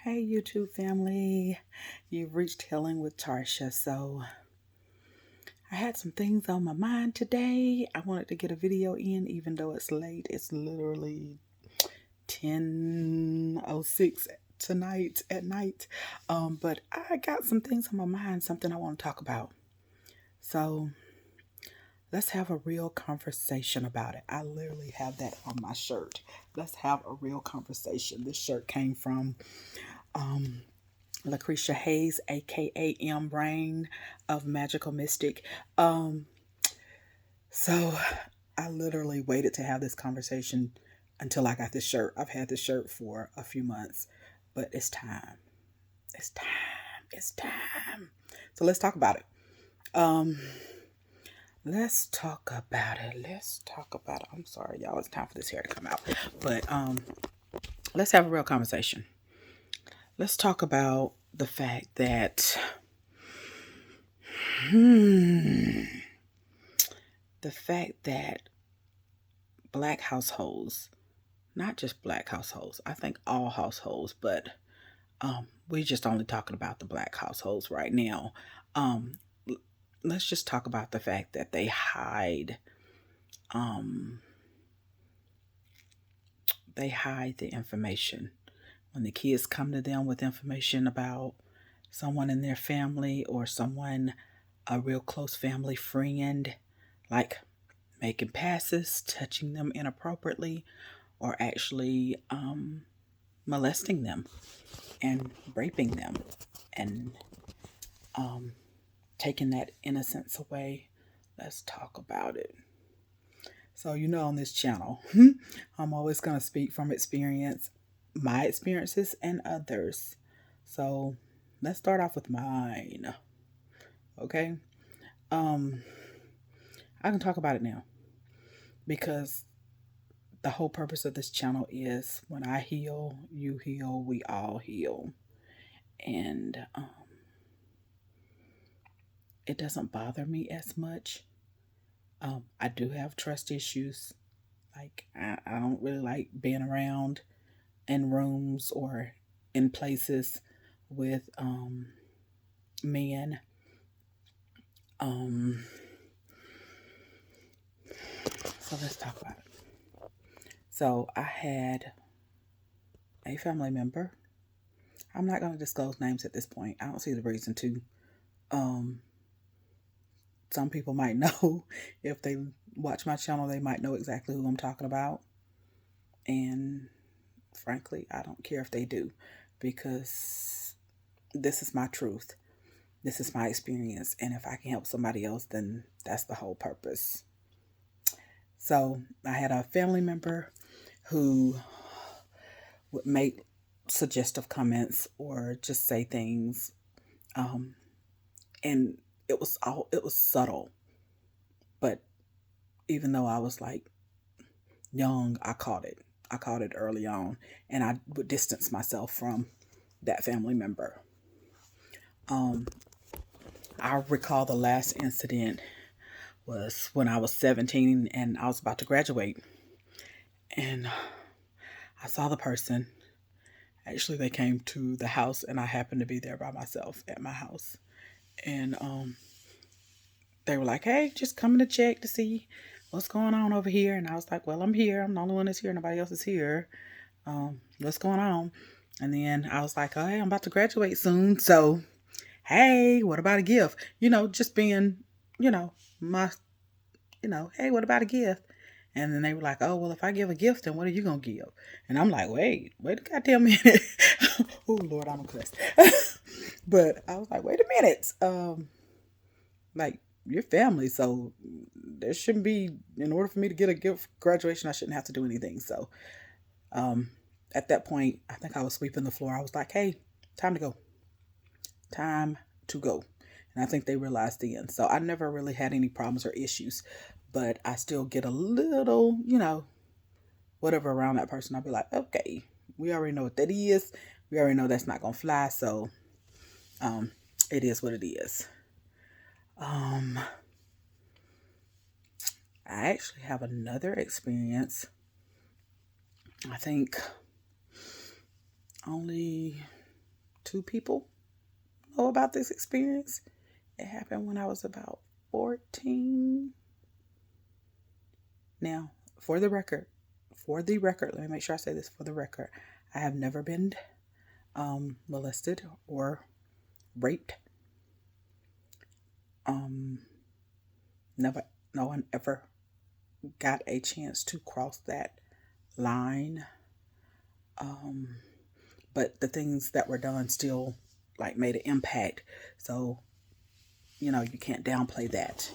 Hey YouTube family, you've reached Healing with Tarsha. So I had some things on my mind today. I wanted to get a video in even though it's late. It's literally 10:06 tonight at night. But I got some things on my mind, something I want to talk about. So let's have a real conversation about it. I literally have that on my shirt. Let's have a real conversation. This shirt came from Lucretia Hayes, aka M Brain of Magical Mystic. So I literally waited to have this conversation until I got this shirt. I've had this shirt for a few months, but it's time. It's time. It's time. So let's talk about it. Let's talk about it. Let's talk about it. I'm sorry, y'all. It's time for this hair to come out. But let's have a real conversation. Let's talk about the fact that black households, not just black households, I think all households, but we're just only talking about the black households right now. Let's just talk about the fact that they hide the information. When the kids come to them with information about someone in their family or someone, a real close family friend, like making passes, touching them inappropriately, or actually molesting them and raping them and taking that innocence away. Let's talk about it. So, on this channel, I'm always going to speak from experience, my experiences and others. So let's start off with mine. Okay. I can talk about it now because the whole purpose of this channel is when I heal, you heal, we all heal. And it doesn't bother me as much. I do have trust issues. Like, I don't really like being around in rooms or in places with men. So let's talk about it. So I had a family member. I'm not going to disclose names at this point. I don't see the reason to. Some people might know. If they watch my channel, they might know exactly who I'm talking about. And frankly, I don't care if they do, because this is my truth. This is my experience. And if I can help somebody else, then that's the whole purpose. So I had a family member who would make suggestive comments or just say things. And it was subtle. But even though I was like young, I caught it. I caught it early on, and I would distance myself from that family member. I recall the last incident was when I was 17 and I was about to graduate. And I saw the person. Actually, they came to the house and I happened to be there by myself at my house. And they were like, hey, just coming to check to see what's going on over here. And I was like, well, I'm here. I'm the only one that's here. Nobody else is here. What's going on? And then I was like, oh, hey, I'm about to graduate soon. So, hey, what about a gift? Just being, my, hey, what about a gift? And then they were like, oh, well, if I give a gift, then what are you going to give? And I'm like, wait a goddamn minute. Oh, Lord, I'm a cuss. But I was like, wait a minute. Like, you're family, so there shouldn't be, in order for me to get a gift for graduation, I shouldn't have to do anything. So at that point, I think I was sweeping the floor. I was like, hey, time to go. Time to go. And I think they realized then. So I never really had any problems or issues, but I still get a little, whatever around that person. I'll be like, okay, we already know what that is. We already know that's not going to fly. So it is what it is. I actually have another experience. I think only 2 people know about this experience. It happened when I was about 14. Now, for the record, let me make sure I say this for the record. I have never been molested or raped. Never, no one ever got a chance to cross that line. But the things that were done still like made an impact. So, you can't downplay that.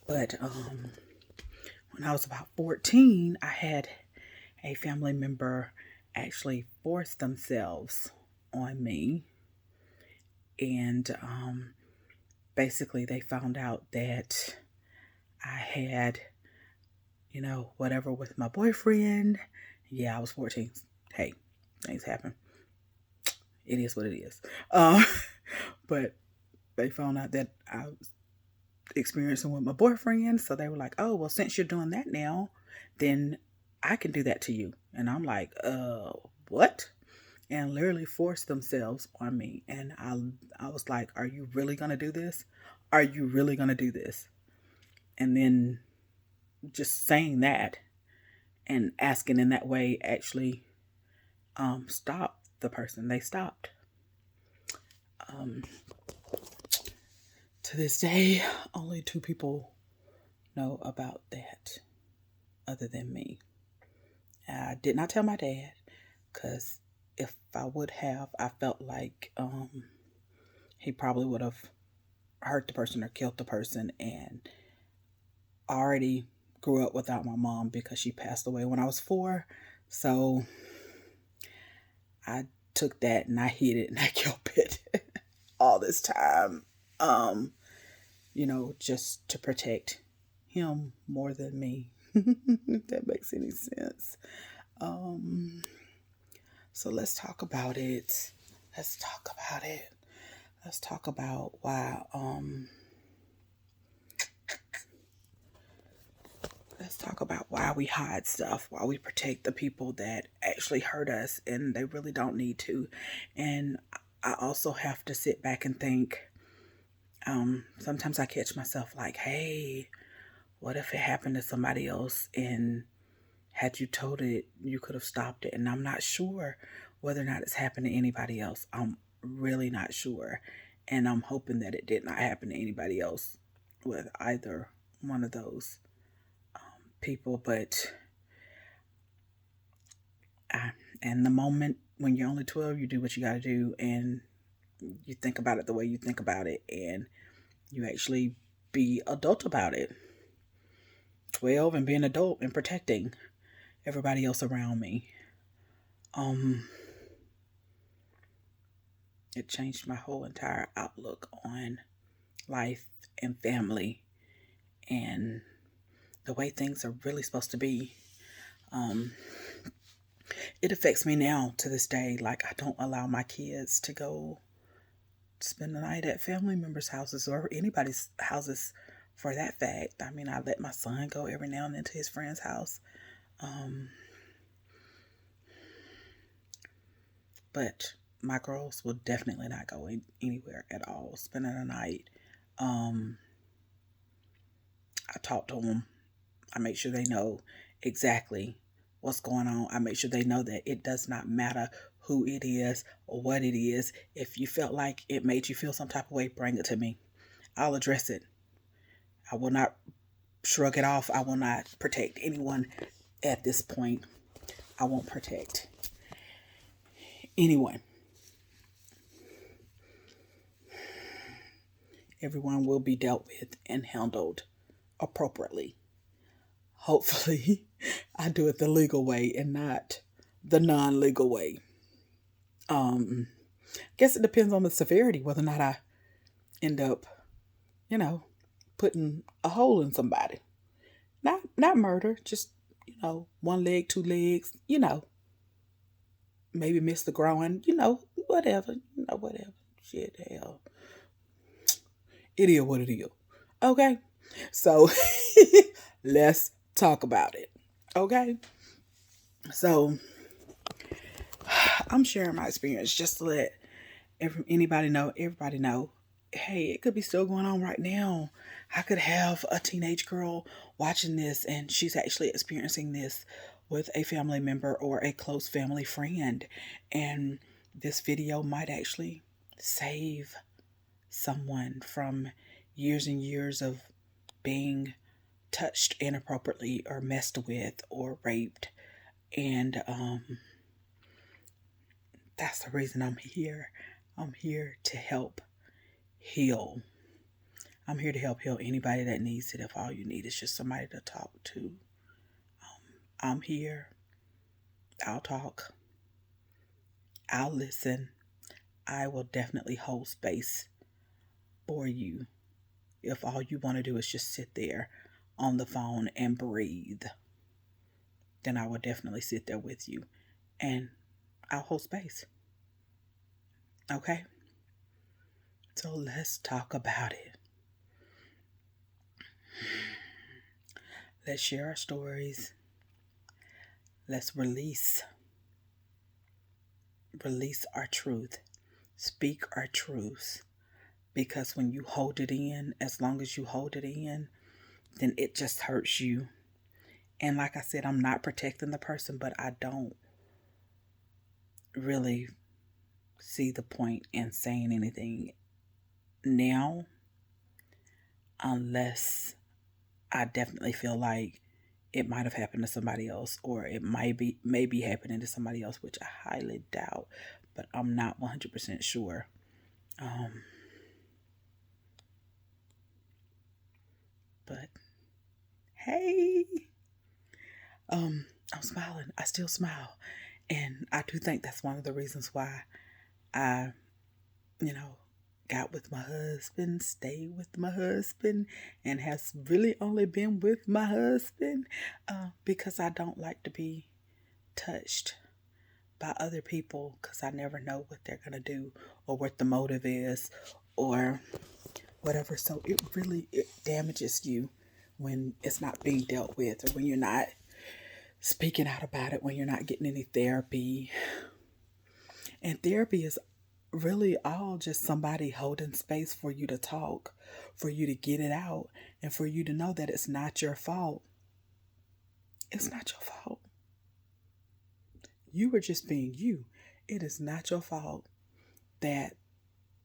But when I was about 14, I had a family member actually force themselves on me. And basically they found out that I had, whatever with my boyfriend. Yeah, I was 14. Hey, things happen. It is what it is. But they found out that I was experiencing with my boyfriend. So they were like, oh, well, since you're doing that now, then I can do that to you. And I'm like, what? And literally forced themselves on me. And I was like, are you really going to do this? Are you really going to do this? And then just saying that and asking in that way actually stopped the person. They stopped. To this day, only 2 people know about that other than me. I did not tell my dad because if I would have, I felt like he probably would have hurt the person or killed the person. And I already grew up without my mom because she passed away when I was 4. So I took that and I hid it and I kept it all this time. Just to protect him more than me. If that makes any sense. So let's talk about it. Let's talk about why, let's talk about why we hide stuff, why we protect the people that actually hurt us and they really don't need to. And I also have to sit back and think, sometimes I catch myself like, hey, what if it happened to somebody else and had you told it, you could have stopped it? And I'm not sure whether or not it's happened to anybody else. I'm really not sure. And I'm hoping that it did not happen to anybody else with either one of those people. But and the moment when you're only 12, you do what you got to do. And you think about it the way you think about it. And you actually be adult about it. 12 and being adult and protecting everybody else around me. It changed my whole entire outlook on life and family and the way things are really supposed to be. It affects me now to this day. Like, I don't allow my kids to go spend the night at family members' houses or anybody's houses for that fact. I mean, I let my son go every now and then to his friend's house. But my girls will definitely not go anywhere at all, spending the night. I talk to them. I make sure they know exactly what's going on. I make sure they know that it does not matter who it is or what it is. If you felt like it made you feel some type of way, bring it to me. I'll address it. I will not shrug it off. I will not protect anyone at this point. I won't protect anyone. Everyone will be dealt with and handled appropriately. Hopefully, I do it the legal way and not the non-legal way. Guess it depends on the severity, whether or not I end up, putting a hole in somebody. Not murder, just, 1 leg, 2 legs, maybe miss the groin, whatever, whatever. Shit, hell. It is what it is. Okay? So, let's talk about it. Okay? So, I'm sharing my experience just to let Everybody know, hey, it could be still going on right now. I could have a teenage girl watching this and she's actually experiencing this with a family member or a close family friend. And this video might actually save someone from years and years of being touched inappropriately or messed with or raped. And that's the reason I'm here. I'm here to help heal. I'm here to help heal anybody that needs it. If all you need is just somebody to talk to, I'm here. I'll talk. I'll listen. I will definitely hold space for you. If all you want to do is just sit there on the phone and breathe, then I will definitely sit there with you and I'll hold space. Okay? So let's talk about it. Let's share our stories. Let's release our truth. Speak our truths. Because when you hold it in, as long as you hold it in, then it just hurts you. And like I said, I'm not protecting the person, but I don't really see the point in saying anything now unless I definitely feel like it might have happened to somebody else, or it may be happening to somebody else, which I highly doubt, but I'm not 100% sure. But hey, I'm smiling. I still smile. And I do think that's one of the reasons why I, got with my husband, stayed with my husband, and has really only been with my husband because I don't like to be touched by other people, because I never know what they're going to do or what the motive is or whatever. So it damages you when it's not being dealt with, or when you're not speaking out about it, when you're not getting any therapy. And therapy is really all just somebody holding space for you to talk, for you to get it out, and for you to know that it's not your fault. It's not your fault. You were just being you. It is not your fault that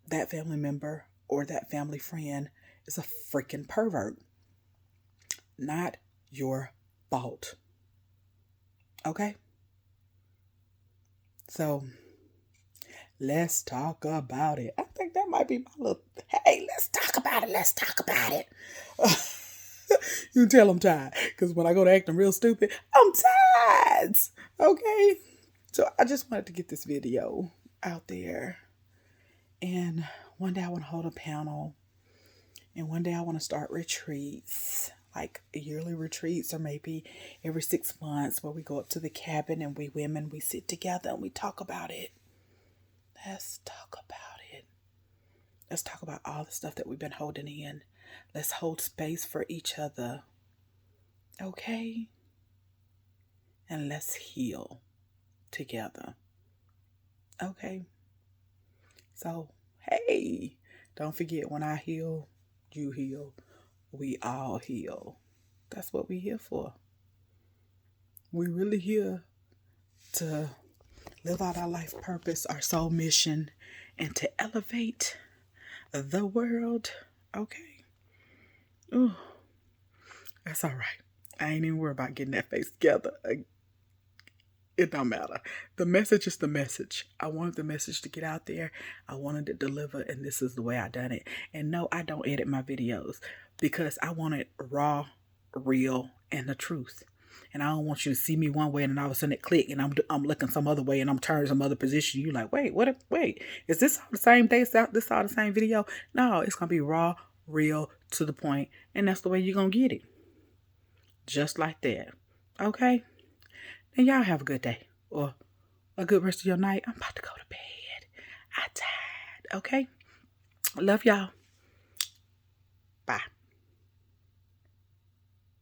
that family member or that family friend is a freaking pervert. Not your fault. Okay? So, let's talk about it. I think that might be my little, hey, let's talk about it. Let's talk about it. You can tell I'm tired, because when I go to acting real stupid, I'm tired. Okay? So I just wanted to get this video out there. And one day I want to hold a panel. And one day I want to start retreats, like yearly retreats, or maybe every 6 months, where we go up to the cabin and we women, we sit together and we talk about it. Let's talk about it. Let's talk about all the stuff that we've been holding in. Let's hold space for each other. Okay? And let's heal together. Okay? So, hey, don't forget, when I heal, you heal. We all heal. That's what we're here for. We're really here to live out our life purpose, our soul mission, and to elevate the world. Okay? Ooh, that's all right. I ain't even worried about getting that face together. It don't matter. The message is the message. I wanted the message to get out there. I wanted it delivered, and this is the way I done it. And no, I don't edit my videos, because I want it raw, real, and the truth. And I don't want you to see me one way and then all of a sudden it click and I'm looking some other way and I'm turning some other position. You like, wait, is this all the same day? This all the same video? No, it's going to be raw, real, to the point, and that's the way you're going to get it. Just like that. Okay? And y'all have a good day or a good rest of your night. I'm about to go to bed. I'm tired. Okay? Love y'all.